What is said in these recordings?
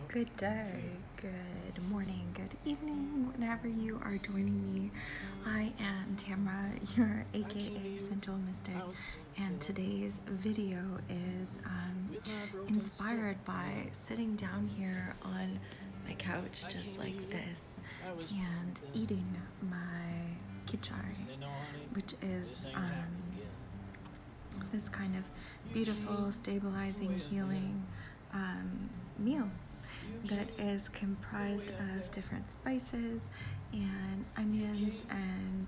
Good day, good morning, good evening, whenever you are joining me. I am Tamara, your aka Central Mystic, and today's video is inspired by sitting down here on my couch just like this and eating my kichari, which is this kind of beautiful, stabilizing, healing meal that is comprised of different spices and onions and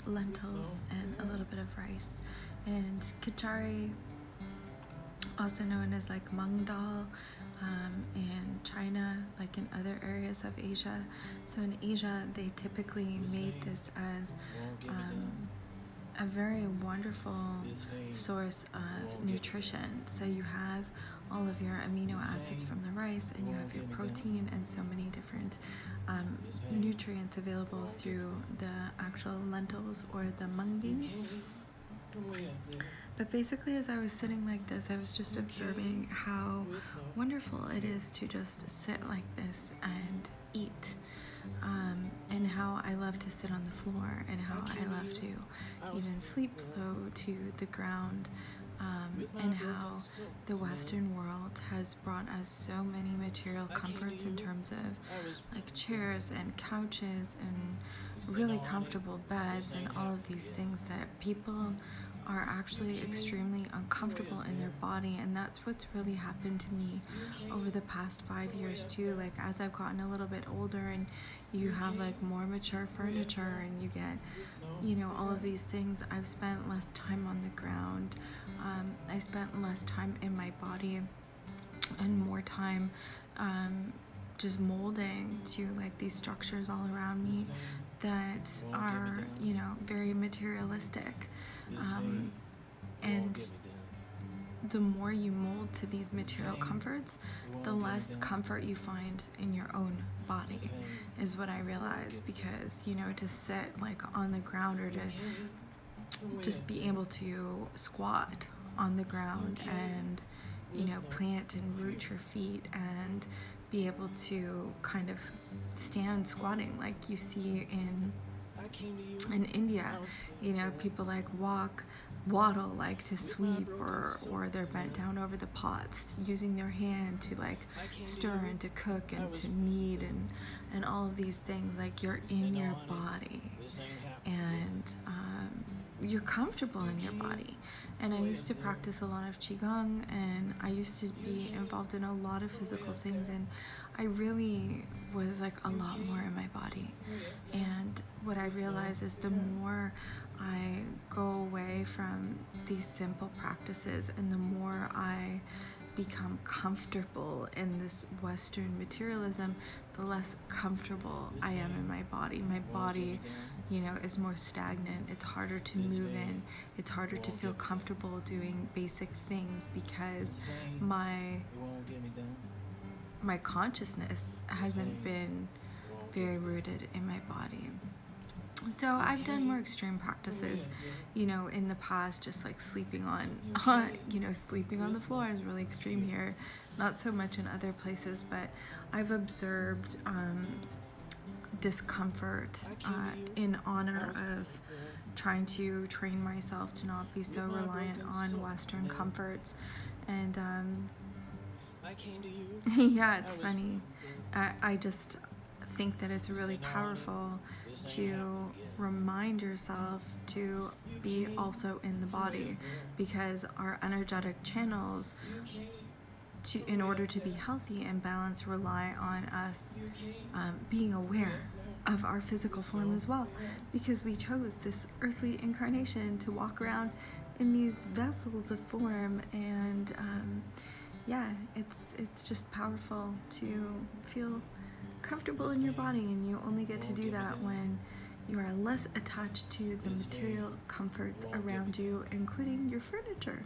lentils and a little bit of rice. And kichari, also known as like mung dal in China, like in other areas of Asia. So in Asia, they typically made this as a very wonderful source of nutrition. So you have all of your amino acids from the rice, and you have your protein and so many different nutrients available through the actual lentils or the mung beans. But basically, as I was sitting like this, I was just observing how wonderful it is to just sit like this and eat. And how I love to sit on the floor, and how I love to even sleep low to the ground, and how the Western world has brought us so many material comforts in terms of like chairs and couches and really comfortable beds and all of these things that people are actually extremely uncomfortable in their body. And that's what's really happened to me over the past 5 years too. Like as I've gotten a little bit older and you have like more mature furniture and you get, you know, all of these things, I've spent less time on the ground. I spent less time in my body and more time just molding to like these structures all around me that are, you know, very materialistic. And the more you mold to these material comforts, the less comfort you find in your own body, is what I realized. Because, you know, to sit like on the ground or to just be able to squat on the ground and, you know, plant and root your feet and be able to kind of stand squatting like you see in India, you know, people like waddle like to sweep, or they're bent down over the pots using their hand to like stir and to cook and to knead and all of these things. Like you're in your body and you're comfortable in your body. And I used to practice a lot of qigong, and I used to be involved in a lot of physical things, and I really was like a lot more in my body. And what I realize is the more I go away from these simple practices and the more I become comfortable in this Western materialism, the less comfortable I am in my body. My body, you know, is more stagnant. It's harder to move in. It's harder to feel comfortable doing basic things because my consciousness hasn't been very rooted in my body. So I've done more extreme practices, you know, in the past, just like sleeping on you know, sleeping on the floor is really extreme here, not so much in other places, but I've observed discomfort in honor of trying to train myself to not be so reliant on Western comforts. And yeah, it's funny. I just think that it's really powerful to remind yourself to be also in the body, because our energetic channels, in order to be healthy and balanced, rely on us being aware of our physical form as well, because we chose this earthly incarnation to walk around in these vessels of form. And yeah, it's just powerful to feel comfortable in your body, and you only get to do that when you are less attached to the material comforts around you, including your furniture.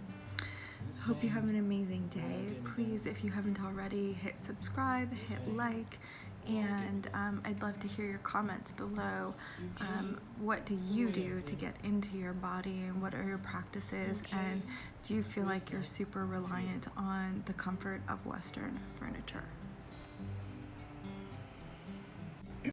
Hope you have an amazing day. Please, if you haven't already, hit subscribe, hit like, And I'd love to hear your comments below. What do you do to get into your body, and what are your practices, and do you feel like you're super reliant on the comfort of Western furniture?